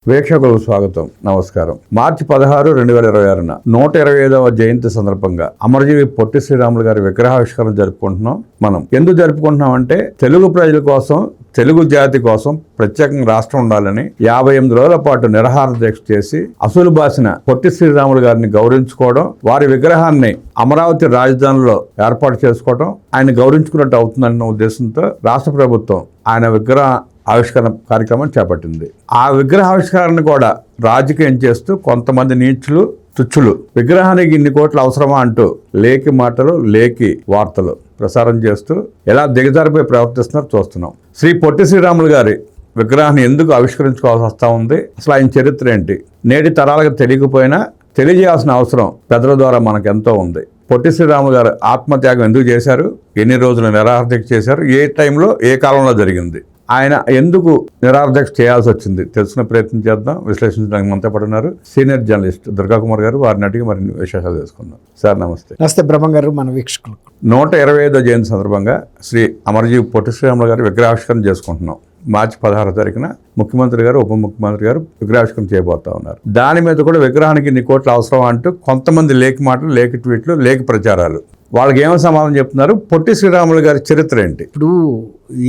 వీక్షకులకు స్వాగతం, నమస్కారం. మార్చి 16, 2026 125వ జయంతి సందర్భంగా అమరజీవి పొట్టి శ్రీరాములు గారి విగ్రహావిష్కరణ జరుపుకుంటున్నాం. మనం ఎందుకు జరుపుకుంటున్నాం అంటే తెలుగు ప్రజల కోసం, తెలుగు జాతి కోసం ప్రత్యేకంగా రాష్ట్రం ఉండాలని 58 రోజుల పాటు నిరాహార దీక్ష చేసి అసలు బాసిన పొట్టి శ్రీరాములు గారిని గౌరవించుకోవడం, వారి విగ్రహాన్ని అమరావతి రాజధానిలో ఏర్పాటు చేసుకోవడం ఆయన గౌరవించుకున్నట్టు అవుతుందన్న ఉద్దేశంతో రాష్ట్ర ప్రభుత్వం ఆయన విగ్రహ ఆవిష్కరణ కార్యక్రమం చేపట్టింది. ఆ విగ్రహ ఆవిష్కరణ కూడా రాజకీయం చేస్తూ కొంతమంది నీచులు, తుచ్చులు విగ్రహానికి ఇన్ని కోట్లు అవసరమా అంటూ లేకి మాటలు, లేకి వార్తలు ప్రసారం చేస్తూ ఎలా దిగజారిపోయి ప్రవర్తిస్తున్నారో చూస్తున్నాం. శ్రీ పొట్టి శ్రీరాములు గారి విగ్రహాన్ని ఎందుకు ఆవిష్కరించుకోవాల్సి వస్తూ ఉంది, అసలు ఆయన చరిత్ర ఏంటి, నేటి తరాలకు తెలియకపోయినా తెలియజేయాల్సిన అవసరం పెద్దల ద్వారా మనకు ఎంతో ఉంది. పొట్టి శ్రీరాములు గారు ఆత్మత్యాగం ఎందుకు చేశారు, ఎన్ని రోజులు నిరాహారదీక్ష చేశారు, ఏ టైంలో ఏ కాలంలో జరిగింది, ఆయన ఎందుకు నిరాహారదీక్ష చేయాల్సి వచ్చింది తెలుసుకునే ప్రయత్నం చేద్దాం. విశ్లేషించడానికి మనతో పాటు ఉన్నారు సీనియర్ జర్నలిస్ట్ దుర్గా కుమార్ గారు. వారిని అడిగి మరిన్ని విశేషాలు తెలుసుకుందాం. సార్ నమస్తే. నమస్తే బ్రహ్మ గారు. మన వీక్షకులు 125వ జయంతి సందర్భంగా శ్రీ అమరజీవి పొట్టి శ్రీరాములు గారు విగ్రహావిష్కరణ చేసుకుంటున్నాం. మార్చి 16 తారీఖున ముఖ్యమంత్రి గారు, ఉప ముఖ్యమంత్రి గారు విగ్రహావిష్కరణ చేయబోతా ఉన్నారు. దాని మీద కూడా విగ్రహానికి ఇన్ని కోట్లు అవసరం అంటూ కొంతమంది లేఖి మాటలు, లేఖి ట్వీట్లు, లేఖి ప్రచారాలు. వాళ్ళకి ఏమో సమాధానం చెప్తున్నారు. పొట్టి శ్రీరాములు గారి చరిత్ర ఏంటి? ఇప్పుడు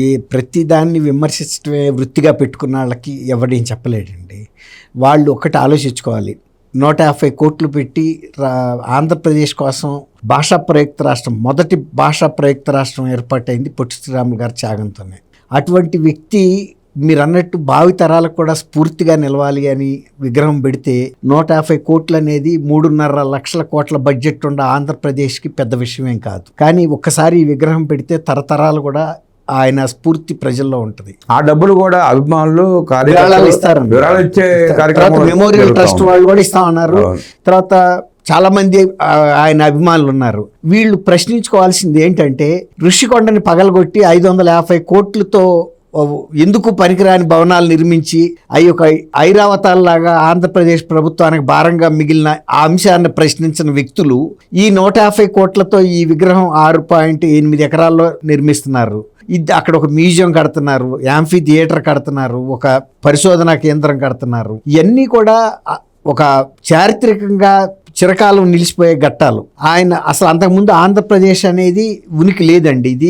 ఈ ప్రతి దాన్ని విమర్శించడమే వృత్తిగా పెట్టుకున్న వాళ్ళకి ఎవడేం చెప్పలేడండి. వాళ్ళు ఒక్కటి ఆలోచించుకోవాలి. 150 కోట్లు పెట్టి ఆంధ్రప్రదేశ్ కోసం భాషా ప్రయుక్త రాష్ట్రం, మొదటి భాషా ప్రయుక్త రాష్ట్రం ఏర్పాటైంది పొట్టి శ్రీరాములు గారి త్యాగంతోనే. అటువంటి వ్యక్తి మీరు అన్నట్టు భావితరాలకు కూడా స్ఫూర్తిగా నిలవాలి అని విగ్రహం పెడితే 150 కోట్లు అనేది 3.5 లక్షల కోట్ల బడ్జెట్ ఉన్న ఆంధ్రప్రదేశ్కి పెద్ద విషయమేం కాదు. కానీ ఒక్కసారి ఈ విగ్రహం పెడితే తరతరాలు కూడా ఆయన స్ఫూర్తి ప్రజల్లో ఉంటుంది. ఆ డబ్బులు కూడా అభిమానులు ఇస్తారు. మెమోరియల్ ట్రస్ట్ వాళ్ళు కూడా ఇస్తా ఉన్నారు. తర్వాత చాలా మంది ఆయన అభిమానులు ఉన్నారు. వీళ్ళు ప్రశ్నించుకోవాల్సింది ఏంటంటే, ఋషికొండని పగలగొట్టి 550 కోట్లతో ఎందుకు పనికిరాని భవనాలు నిర్మించి అవి ఒక ఐరావతాల్లాగా ఆంధ్రప్రదేశ్ ప్రభుత్వానికి భారంగా మిగిలిన ఆ అంశాన్ని ప్రశ్నించిన వ్యక్తులు ఈ 150 కోట్లతో ఈ విగ్రహం 6.8 ఎకరాల్లో నిర్మిస్తున్నారు. ఇది అక్కడ ఒక మ్యూజియం కడుతున్నారు, యాంఫీ థియేటర్ కడుతున్నారు, ఒక పరిశోధనా కేంద్రం కడుతున్నారు. ఇవన్నీ కూడా ఒక చారిత్రకంగా చిరకాలం నిలిచిపోయే ఘట్టాలు. ఆయన అసలు అంతకుముందు ఆంధ్రప్రదేశ్ అనేది ఉనికి లేదండి. ఇది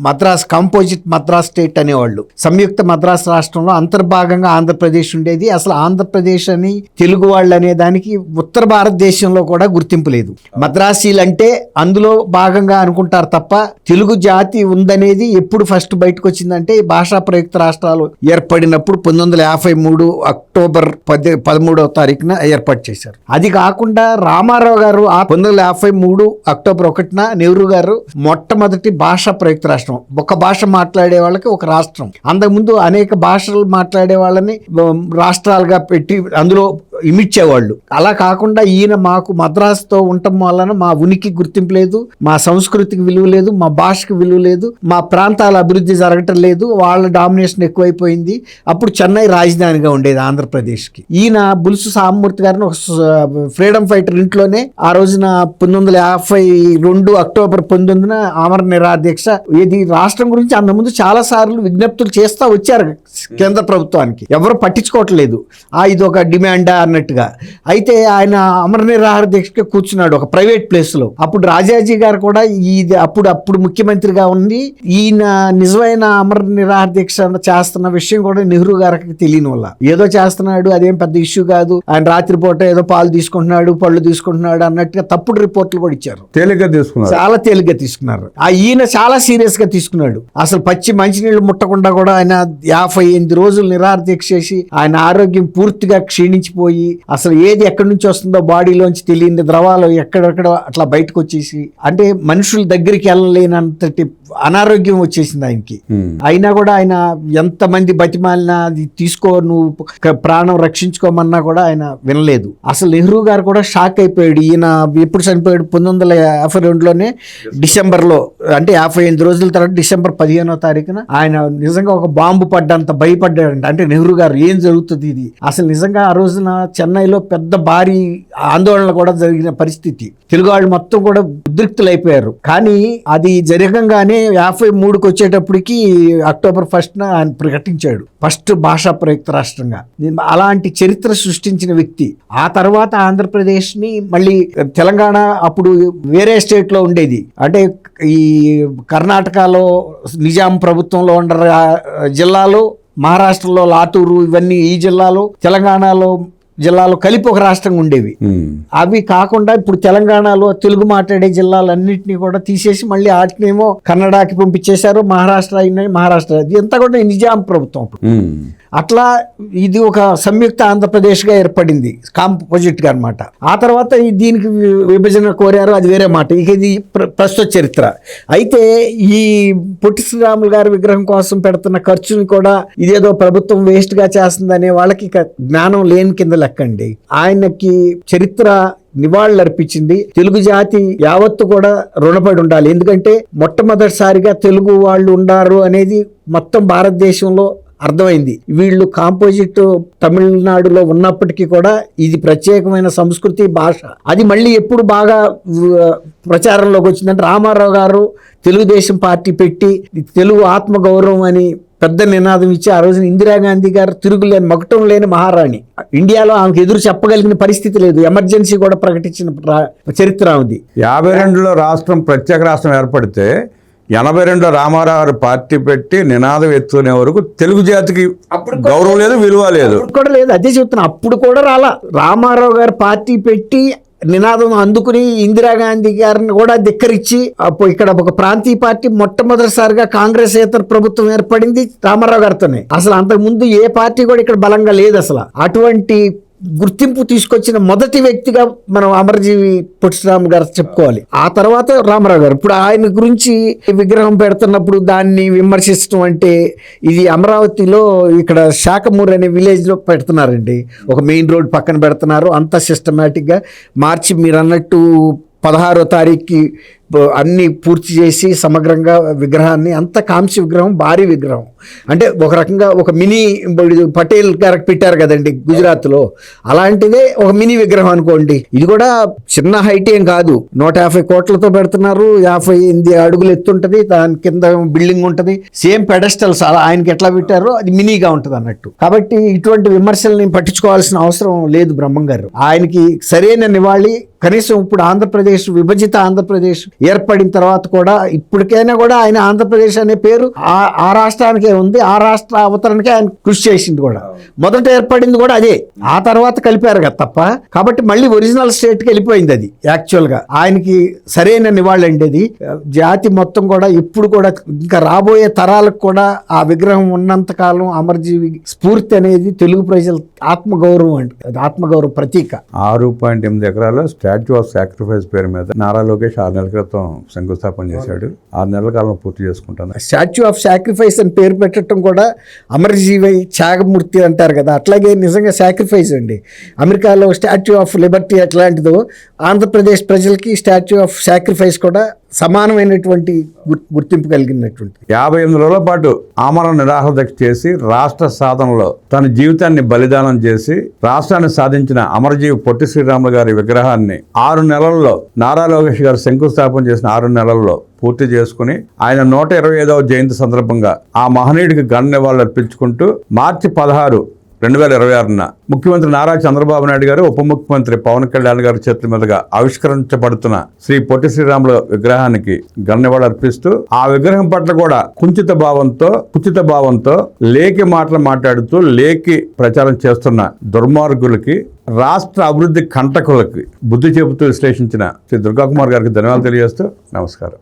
మద్రాస్, కంపోజిట్ మద్రాస్ స్టేట్ అనేవాళ్ళు. సంయుక్త మద్రాస్ రాష్ట్రంలో అంతర్భాగంగా ఆంధ్రప్రదేశ్ ఉండేది. అసలు ఆంధ్రప్రదేశ్ అని తెలుగు వాళ్ళు అనే దానికి ఉత్తర భారతదేశంలో కూడా గుర్తింపు లేదు. మద్రాసీలు అంటే అందులో భాగంగా అనుకుంటారు తప్ప తెలుగు జాతి ఉందనేది ఎప్పుడు ఫస్ట్ బయటకు వచ్చిందంటే భాషా ప్రయుక్త రాష్ట్రాలు ఏర్పడినప్పుడు 1953 అక్టోబర్ 13వ తారీఖున ఏర్పాటు చేశారు. అది కాకుండా రామారావు గారు 1953 అక్టోబర్ 1న నెహ్రూ గారు మొట్టమొదటి భాషా ప్రయుక్త రాష్ట్రం, ఒక భాష మాట్లాడే వాళ్ళకి ఒక రాష్ట్రం. అంతకుముందు అనేక భాషలు మాట్లాడే వాళ్ళని రాష్ట్రాలుగా పెట్టి అందులో ఇమిడ్చేవాళ్ళు. అలా కాకుండా ఈయన మాకు మద్రాసుతో ఉండటం వలన మా ఉనికి గుర్తింపు లేదు, మా సంస్కృతికి విలువ లేదు, మా భాషకి విలువ లేదు, మా ప్రాంతాల అభివృద్ధి జరగటం లేదు, వాళ్ళ డామినేషన్ ఎక్కువైపోయింది. అప్పుడు చెన్నై రాజధానిగా ఉండేది ఆంధ్రప్రదేశ్కి. ఈయన బులుసు సామమూర్తి గారిని ఒక ఫ్రీడమ్ ఫైటర్ ఇంట్లోనే ఆ రోజున 1952 అక్టోబర్ 19న అమర నిరాదీక్ష. ఇది రాష్ట్రం గురించి అంతకుముందు చాలా సార్లు విజ్ఞప్తులు చేస్తూ వచ్చారు కేంద్ర ప్రభుత్వానికి, ఎవరు పట్టించుకోవట్లేదు. ఇది ఒక డిమాండా అన్నట్టుగా. అయితే ఆయన అమర నిరాహార దీక్షకి కూర్చున్నాడు ఒక ప్రైవేట్ ప్లేస్ లో. అప్పుడు రాజాజీ గారు కూడా ఇది అప్పుడు ముఖ్యమంత్రిగా ఉంది. ఈయన నిజమైన అమర నిరాహార దీక్ష చేస్తున్న విషయం కూడా నెహ్రూ గారికి తెలియని వల్ల ఏదో చేస్తున్నాడు, అదేం పెద్ద ఇష్యూ కాదు, ఆయన రాత్రిపూట ఏదో పాలు తీసుకుంటున్నాడు, పళ్ళు తీసుకుంటున్నాడు అన్నట్టుగా తప్పుడు రిపోర్ట్లు కూడా ఇచ్చారు. చాలా తేలిగ్గా తీసుకున్నారు. ఈయన చాలా సీరియస్ గా తీసుకున్నాడు. అసలు పచ్చి మంచినీళ్ళు ముట్టకుండా కూడా ఆయన 58 రోజులు నిరాహార దీక్ష చేసి ఆయన ఆరోగ్యం పూర్తిగా క్షీణించిపోయి అసలు ఏది ఎక్కడి నుంచి వస్తుందో బాడీలోంచి తెలియని ద్రవాలు ఎక్కడెక్కడ అట్లా బయటకు వచ్చేసి, అంటే మనుషుల దగ్గరికి వెళ్ళలేనంతటి అనారోగ్యం వచ్చేసింది ఆయనకి. అయినా కూడా ఆయన ఎంతమంది బతిమాలినా అది తీసుకో, నువ్వు ప్రాణం రక్షించుకోమన్నా కూడా ఆయన వినలేదు. అసలు నెహ్రూ గారు కూడా షాక్ అయిపోయాడు. ఈయన ఎప్పుడు చనిపోయాడు? 1952లోనే డిసెంబర్లో, అంటే 58 రోజుల తర్వాత డిసెంబర్ 15వ తారీఖున ఆయన నిజంగా ఒక బాంబు పడ్డంత భయపడ్డాడంట. అంటే నెహ్రూ గారు ఏం జరుగుతుంది ఇది అసలు నిజంగా ఆ రోజున చెన్నైలో పెద్ద భారీ ఆందోళన కూడా జరిగిన పరిస్థితి. తెలుగు వాళ్ళు మొత్తం కూడా ఉద్రిక్తులైపోయారు. కానీ అది జరగంగానే 53కి వచ్చేటప్పటికి అక్టోబర్ 1న ఆయన ప్రకటించాడు ఫస్ట్ భాషా ప్రయుక్త రాష్ట్రంగా. అలాంటి చరిత్ర సృష్టించిన వ్యక్తి. ఆ తర్వాత ఆంధ్రప్రదేశ్ ని మళ్ళీ తెలంగాణ అప్పుడు వేరే స్టేట్ లో ఉండేది. అంటే ఈ కర్ణాటకలో నిజాం ప్రభుత్వంలో ఉన్న జిల్లాలు, మహారాష్ట్రలో లాతూరు, ఇవన్నీ ఈ జిల్లాలు, తెలంగాణలో జిల్లాలు కలిపి ఒక రాష్ట్రంగా ఉండేవి. అవి కాకుండా ఇప్పుడు తెలంగాణలో తెలుగు మాట్లాడే జిల్లాలన్నింటినీ కూడా తీసేసి మళ్ళీ వాటినేమో కన్నడకి పంపించేశారు. మహారాష్ట్ర అయినాయి, మహారాష్ట్ర అది అంతా కూడా నిజాం ప్రభుత్వం. అట్లా ఇది ఒక సంయుక్త ఆంధ్రప్రదేశ్గా ఏర్పడింది కాంపోజిట్గా అనమాట. ఆ తర్వాత దీనికి విభజన కోరారు, అది వేరే మాట. ఇక ఇది ప్రస్తుత చరిత్ర. అయితే ఈ పొట్టి శ్రీరాములు గారి విగ్రహం కోసం పెడుతున్న ఖర్చుని కూడా ఇదేదో ప్రభుత్వం వేస్ట్గా చేస్తుందనే వాళ్ళకి ఇక జ్ఞానం లేని కింద లెక్కండి. ఆయనకి చరిత్ర నివాళులు అర్పించింది. తెలుగు జాతి యావత్తు కూడా రుణపడి ఉండాలి. ఎందుకంటే మొట్టమొదటిసారిగా తెలుగు వాళ్ళు ఉండారు అనేది మొత్తం భారతదేశంలో అర్థమైంది. వీళ్ళు కాంపోజిట్ తమిళనాడులో ఉన్నప్పటికీ కూడా ఇది ప్రత్యేకమైన సంస్కృతి, భాష. అది మళ్ళీ ఎప్పుడు బాగా ప్రచారంలోకి వచ్చిందంటే రామారావు గారు తెలుగుదేశం పార్టీ పెట్టి తెలుగు ఆత్మగౌరవం అని పెద్ద నినాదం ఇచ్చి ఆ రోజున ఇందిరాగాంధీ గారు తిరుగులేని మకుటం లేని మహారాణి. ఇండియాలో ఆమెకు ఎదురు చెప్పగలిగిన పరిస్థితి లేదు. ఎమర్జెన్సీ కూడా ప్రకటించిన చరిత్ర ఉంది. 52లో రాష్ట్రం ప్రత్యేక రాష్ట్రం ఏర్పడితే 82లో రామారావు గారు పార్టీ పెట్టి నినాదం ఎత్తుకునే వరకు తెలుగు జాతికి గౌరవం లేదు, విలువ లేదు కూడా లేదు. అదే చెప్తున్నా, అప్పుడు కూడా రాలా. రామారావు గారు పార్టీ పెట్టి నినాదం అందుకుని ఇందిరాగాంధీ గారిని కూడా ధిక్కరించి ఇక్కడ ఒక ప్రాంతీయ పార్టీ మొట్టమొదటిసారిగా కాంగ్రెసేతర ప్రభుత్వం ఏర్పడింది రామారావు గారితోనే. అసలు అంతకు ముందు ఏ పార్టీ కూడా ఇక్కడ బలంగా లేదు. అసలు అటువంటి గుర్తింపు తీసుకొచ్చిన మొదటి వ్యక్తిగా మనం అమరజీవి పొట్టి శ్రీరాములు గారు చెప్పుకోవాలి. ఆ తర్వాత రామారావు గారు. ఇప్పుడు ఆయన గురించి విగ్రహం పెడుతున్నప్పుడు దాన్ని విమర్శించడం అంటే, ఇది అమరావతిలో ఇక్కడ శాఖమూరు అనే విలేజ్ లో పెడుతున్నారండి. ఒక మెయిన్ రోడ్ పక్కన పెడుతున్నారు. అంతా సిస్టమేటిక్ గా మార్చి మీరు అన్నట్టు 16వ తారీఖుకి అన్ని పూర్తి చేసి సమగ్రంగా విగ్రహాన్ని, అంత కాంస్య విగ్రహం, భారీ విగ్రహం. అంటే ఒక రకంగా ఒక మినీ పటేల్ గారికి పెట్టారు కదండి గుజరాత్లో, అలాంటిదే ఒక మినీ విగ్రహం అనుకోండి. ఇది కూడా చిన్న హైట్ ఏం కాదు. 150 కోట్లతో పెడుతున్నారు. 58 అడుగులు ఎత్తుంటది. దాని కింద బిల్డింగ్ ఉంటది. సేమ్ పెడస్టల్స్ అలా ఆయనకి ఎట్లా పెట్టారో అది మినీగా ఉంటది అన్నట్టు. కాబట్టి ఇటువంటి విమర్శల్ని పట్టించుకోవాల్సిన అవసరం లేదు బ్రహ్మం గారు. ఆయనకి సరైన నివాళి కనీసం ఇప్పుడు ఆంధ్రప్రదేశ్, విభజిత ఆంధ్రప్రదేశ్ ఏర్పడిన తర్వాత కూడా ఇప్పటికైనా కూడా ఆయన ఆంధ్రప్రదేశ్ అనే పేరు ఆ రాష్ట్రానికే ఉంది. ఆ రాష్ట్ర అవతరణకే ఆయన కృషి చేసింది కూడా. మొదట ఏర్పడింది కూడా అదే. ఆ తర్వాత కలిపారు కదా తప్ప. కాబట్టి మళ్ళీ ఒరిజినల్ స్టేట్కి వెళ్ళిపోయింది అది. యాక్చువల్గా ఆయనకి సరైన నివాళి అండి అది. జాతి మొత్తం కూడా ఇప్పుడు కూడా ఇంకా రాబోయే తరాలకు కూడా ఆ విగ్రహం ఉన్నంత కాలం అమరజీవి స్ఫూర్తి అనేది తెలుగు ప్రజల ఆత్మగౌరవం అండి. అది ఆత్మగౌరవ ప్రతీక. 6.8 ఎకరాల స్టాచ్యూ ఆఫ్ సాక్రిఫైస్ పేరు మీద నారా లోకేష్ 6 నెలల క్రితం శంకుస్థాపన చేశాడు. 6 నెలల కాలం పూర్తి చేసుకుంటాను. స్టాచ్యూ ఆఫ్ సాక్రిఫైస్ అని పేరు పెట్టడం కూడా అమరజీవి త్యాగమూర్తి అంటారు కదా, అట్లాగే నిజంగా సాక్రిఫైస్ అండి. అమెరికాలో స్టాచ్యూ ఆఫ్ లిబర్టీ ఎట్లాంటిదో ఆంధ్రప్రదేశ్ ప్రజలకి స్టాచ్యూ ఆఫ్ సాక్రిఫైస్ కూడా సమానమైనటువంటి గుర్తింపు కలిగినటువంటి. 58 రోజుల పాటు ఆమరణ నిరాహార దీక్ష చేసి రాష్ట్ర సాధనలో తన జీవితాన్ని బలిదానం చేసి రాష్ట్రాన్ని సాధించిన అమరజీవి పొట్టి శ్రీరాములు గారి విగ్రహాన్ని 6 నెలల్లో నారా లోకేష్ గారు శంకుస్థాపన చేసిన 6 నెలల్లో పూర్తి చేసుకుని ఆయన 125వ జయంతి సందర్భంగా ఆ మహనీయుడికి ఘన నివాళులు అర్పించుకుంటూ మార్చి 16, 2026న ముఖ్యమంత్రి నారా చంద్రబాబు నాయుడు గారు, ఉప ముఖ్యమంత్రి పవన్ కళ్యాణ్ గారి చేతుల మీదుగా ఆవిష్కరించబడుతున్న శ్రీ పొట్టి శ్రీరాములు విగ్రహానికి ఘన నివాళులు అర్పిస్తూ ఆ విగ్రహం పట్ల కూడా కుచిత భావంతో లేకి మాటలు మాట్లాడుతూ లేకి ప్రచారం చేస్తున్న దుర్మార్గులకి, రాష్ట్ర అభివృద్ధి కంటకులకి బుద్ధి చెబుతూ విశ్లేషించిన శ్రీ దుర్గాకుమార్ గారికి ధన్యవాదాలు తెలియజేస్తూ నమస్కారం.